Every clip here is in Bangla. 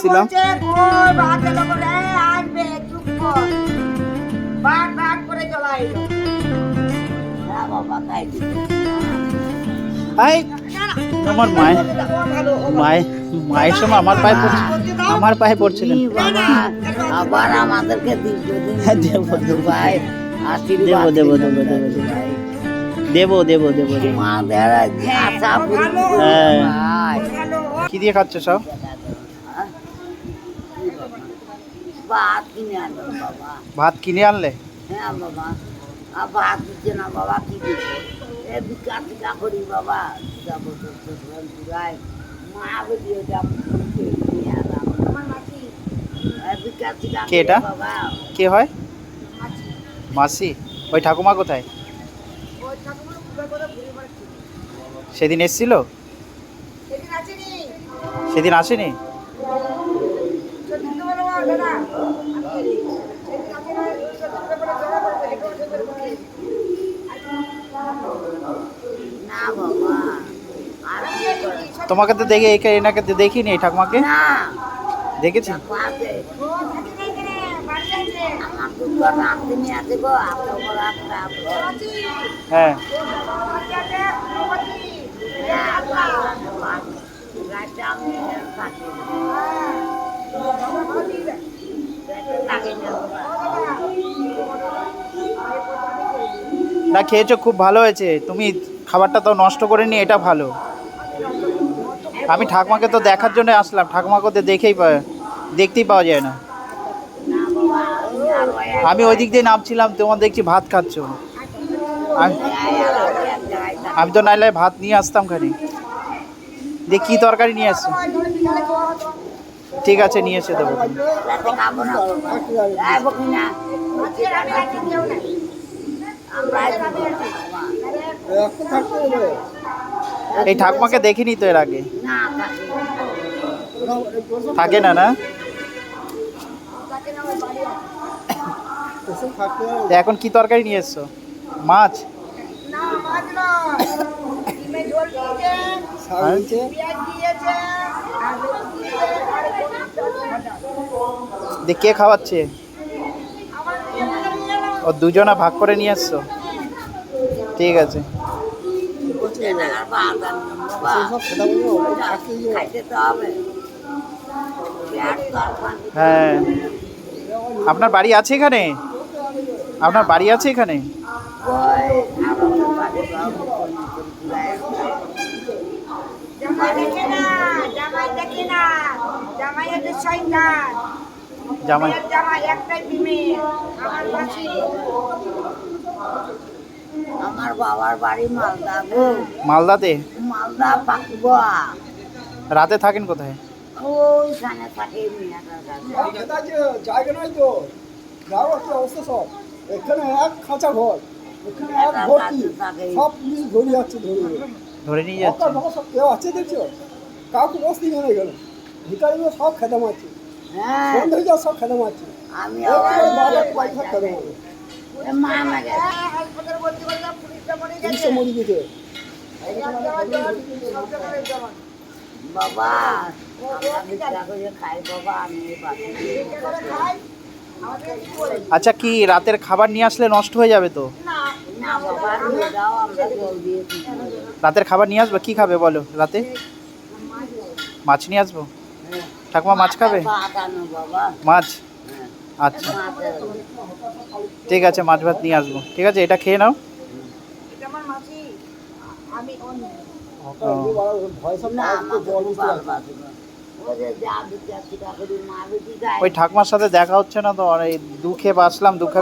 ছিলাম আমার মায়ের সময় আমার পায়ে পড়ছিলেন। আবার আমাদেরকে দেব কি দিয়ে খাচ্ছ সব? ভাত কিনে আনলে? হ্যাঁ বাবা, ভাত দিচ্ছে না বাবা, কি দিচ্ছে বিকা করি বাবা, মা দিয়ে কে এটা? কে হয়? মাসি। ওই ঠাকুমা কোথায়? সেদিন এসছিল? সেদিন আসেনি? তোমাকে তো দেখে এনাকে তো দেখিনি, এই ঠাকুমাকে দেখেছি। হ্যাঁ না, খেয়েছো, খুব ভালো হয়েছে। তুমি খাবারটা তো নষ্ট করে নি, এটা ভালো। আমি ঠাকুমাকে তো দেখার জন্য আসলাম, ঠাকুমাকে তো দেখতেই পাওয়া যায় না। আমি ওই দিক দিয়ে নামছিলাম, তোমার দেখছি ভাত খাচ্ছ। আমি তো নাইলে ভাত নিয়ে আসতাম খানি। দেখ কি তরকারি নিয়ে আসছো? ঠিক আছে, নিয়ে এসে দেবো। এই ঠাকুমাকে দেখিনি তো এর আগে। থাকে না? না এখন কি তরকারি নিয়ে এসছো? মাছ? কে খাওয়াচ্ছে? ও দুজনা ভাগ করে নিয়ে এসছো? ঠিক আছে। হ্যাঁ, আপনার বাড়ি আছে এখানে? আপনার বাড়ি আছে এখানে? জামাই আমার বাবার বাড়ি মালদা। মালদাতে? মালদা পাকুয়া। রাতে থাকেন কোথায়? ওইখানে থাকে জায়গা নাই তো, যাও একটা অবস্থা সব এখানে এক খাঁচা ঘর, এখানে এক ভর্তি, সব পুলিশ ধরে যাচ্ছে, ধরে নিয়ে যাচ্ছে। সব কেউ আছে দেখছো, কাউকে বসতে নেই গেল, ভিকারিগুলো সব খেতে মারছে, সন্ধ্যে যা সব খেতে মারছে। আমি পয়সা খেতে মারবে, পুলিশে মরি গেছে বাবা। খাই বাবা, আমি আচ্ছা, কি রাতের খাবার নিয়ে আসলে নষ্ট হয়ে যাবে তো? না বাবা, নিয়ে যাও, আমরা জল দিয়ে রাতের খাবার নিয়ে আসবো? কি খাবে বলো রাতে? মাছ নিয়ে আসবো? ঠাকুমা মাছ খাবে? মাছ? আচ্ছা ঠিক আছে, মাছ ভাত নিয়ে আসবো। ঠিক আছে, এটা খেয়ে নাও। ওই ঠাকুমার সাথে দেখা হচ্ছে না তো, এই দুঃখে বাসলাম, দুঃখে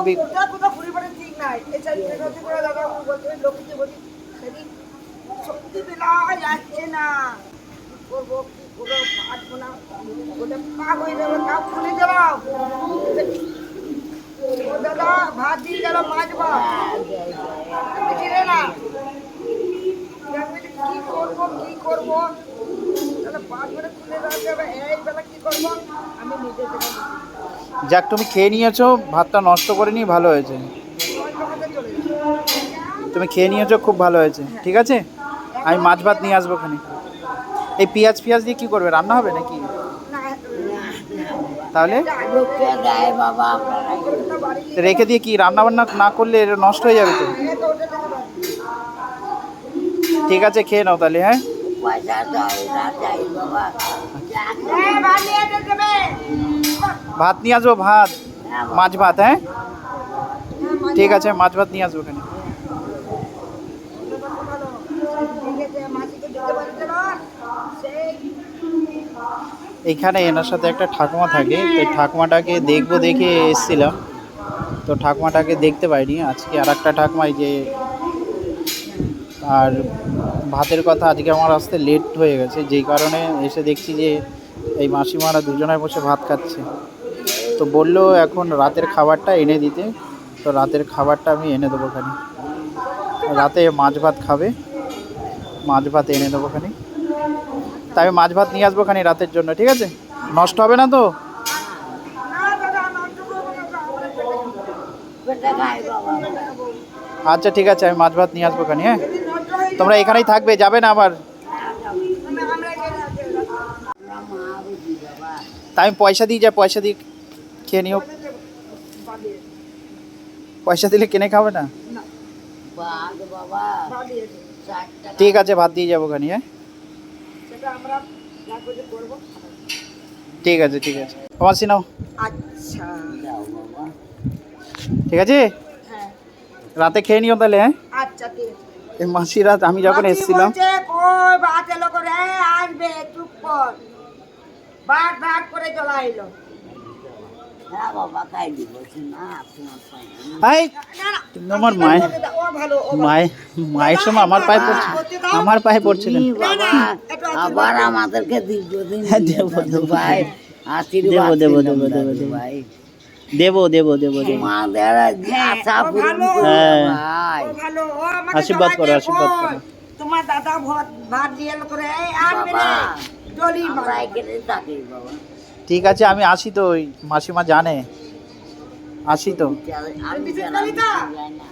ভাত দিয়ে গেল মাছ ভাত না, কি করবো যাক, তুমি খেয়ে নিয়েছো, ভাতটা নষ্ট করে নি, ভালো হয়েছে। তুমি খেয়ে নিয়েছো, খুব ভালো হয়েছে। ঠিক আছে, আমি মাছ ভাত নিয়ে আসবো খানি। এই পেঁয়াজ দিয়ে কি করবে? রান্না হবে নাকি? তাহলে লোককে দেয় বাবা আপনারা রেখে দিয়ে কি রান্না বান্না না করলে এটা নষ্ট হয়ে যাবে তো। ঠিক আছে খেয়ে নাও তাহলে, হ্যাঁ পয়সা চাই না চাই বাবা ভাত নিয়ে এসে দেবে। ভাত নিয়ে আসবো, ভাত হ্যাঁ বাবা। মাছ ভাত, হ্যাঁ ঠিক আছে মাছ ভাত নিয়ে আসবো এখানে। মাসিকে দিতে পারছে না সেই এইখানে এনার সাথে একটা ঠাকুমা থাকে, তো ঠাকুমাটাকে দেখবো দেখে এসেছিলাম, তো ঠাকুমাটাকে দেখতে পাইনি। আজকে আর একটা ঠাকুমাই যে, আর ভাতের কথা আজকে আমার আসতে লেট হয়ে গেছে, যেই কারণে এসে দেখছি যে এই মাসিমারা দুজনে বসে ভাত খাচ্ছে। তো বললো এখন রাতের খাবারটা এনে দিতে, তো রাতের খাবারটা আমি এনে দেবো খানি। রাতে মাছ ভাত খাবে, মাছ ভাত এনে দেবো খানি। তাই আমি মাছ ভাত নিয়ে আসবো খানি রাতের জন্য, ঠিক আছে? নষ্ট হবে না তো? না দাদা নষ্ট করবো না তো, আমরা পেটে খাই বাবা আচ্ছা ঠিক আছে, আমি মাছ ভাত নিয়ে আসবো খানি, হ্যাঁ যদি নষ্ট হয়ে তোমরা এখানেই থাকবে, যাবে না আবার? আমরা এখানে আছি। আমরা মা বুঝি বাবা তাই আমি পয়সা দিই, যা পয়সা দিই খেয়ে নিও। পয়সা দিলে কিনে খাবে না? বাঘ বাবা বাড়িয়েছে 60 টাকা ঠিক আছে ভাত দিয়ে যাবো খানি, হ্যাঁ সেটা আমরা যা করে করবো। ঠিক আছে ঠিক আছে। আমার সিনাও, আচ্ছা দাও বাবা ঠিক আছে হ্যাঁ রাতে খেয়ে নিও তাহলে, হ্যাঁ আচ্ছা ঠিক আছে। এই মাসিরা আমি যখন মাসি এসেছিলাম, বলছে, কই ভাত এলো করে আসবে চুপ কর, ভাত ভাত করে চলা এলো। হ্যাঁ বাবা খাই দিব না আপনার পাই হাই না না তুমি আমার মায়ের ও ভালো ও ভালো। মায়ের সময় আমার পায়ে পড়ছে, আমার পায়ে পড়ছিলেন। বাবা আবার আমাদেরকে দীর্ঘদিন হ্যাঁ, দেবো, দেবো। ভাই আশীর্বাদ দেবো, ছিলাম দেবো, দাদু দেবো। ভাই দেবো দেবো দেবো দেবো। আমাদের আশা ও পূরণ ভালো। করো হ্যাঁ। ভাই ও ভালো ও আমাকে আশীর্বাদ করো, জ্বালাচ্ছে, আশীর্বাদ কই? করো। তোমার দাদা ভাত ভাত দিয়ে এলো করে আসবে বাবা রে জলি আমরা এখানে থাকি বাবা ঠিক আছে আমি আসি তো, ওই মাসিমা জানে আসি তো। আমি বিশেষ গ্রামে করি তো? যাই না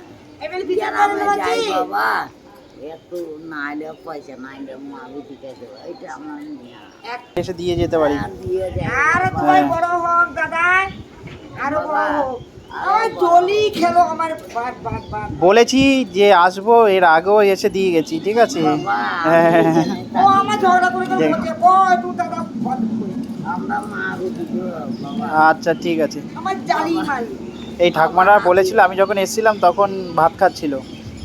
এবার বিচার গ্রামে করে যাই বলছি বাবা একটু নাইলে পয়সা নাইলে মাবি ঠিক আছে এটা আমার নিয়ে এসে দিয়ে যেতে পারি। দিয়ে দেয় আরো বাবা। তোমার বড় হোক দাদা, আরো বড় হোক। ওই জলি খেলো আমার ভাত ভাত ভাত। বলেছি যে আসবো, এর আগেও এসে দিয়ে গেছি, ঠিক আছে? বাবা, হ্যাঁ। ও আমার ঝগড়া করে করে দেখ। বলছে, কই তুই দাদা ভাত করে। আমরা মা বুঝি গো বাবা আচ্ছা ঠিক আছে। আমার জালি মারি। এই ঠাকুমারা বলেছিল, আমি যখন এসেছিলাম তখন ভাত খাচ্ছিল,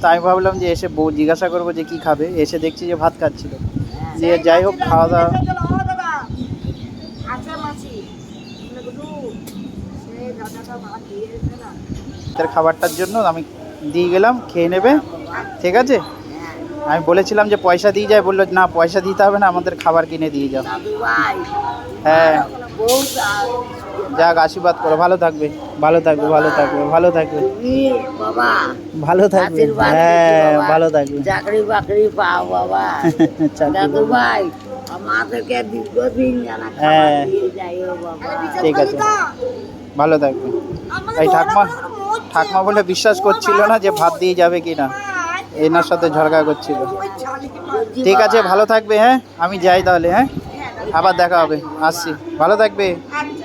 তাই আমি ভাবলাম যে এসে বউ জিজ্ঞাসা করবো যে কি খাবে, এসে দেখছি যে ভাত খাচ্ছিল। দিয়ে যাই হোক খাওয়া দাওয়া। ও দাদা, আচ্ছা মাসি, বলে, গুড্ডু, সে দাদাটা ভাত দিয়েছে না। রাতের খাবারটার জন্য আমি দিয়ে গেলাম, খেয়ে নেবে, ঠিক আছে? আমি বলেছিলাম যে পয়সা দিয়ে যায়, বললো না পয়সা দিতে হবে না, আমাদের খাবার কিনে দিয়ে যাও। দাদু ভাই হ্যাঁ বউ যাক, আশীর্বাদ করো, ভালো থাকবে, ভালো থাকবে, ভালো থাকবে, ভালো থাকবে, তুমি বাবা ভালো থাকবে, আশীর্বাদ হ্যাঁ করো বাবা। ভালো থাকবে। চাকরি বাকরি পাও বাবা চাকরি দাদু করবে। ভাই আমাদেরকে দীর্ঘদিন জানা হ্যাঁ। খাবার দিয়ে যাইও বাবা আরে বিচার ঠিক করি আছে। তো? ভালো থাকবে। আমাকে এই ঝগড়া ঠাকুমা, করে করে মরছে। ঠাকুমা বলে বিশ্বাস করছিল না যে ভাত দিয়ে যাবে কি না, ভাই, এনার সাথে ঝগড়া করছিল। ওই জালি মারি। ঠিক আছে ভালো থাকবে, হ্যাঁ আমি যাই তাহলে, হ্যাঁ আবার দেখা হবে, আসছি, ভালো থাকবে। আচ্ছা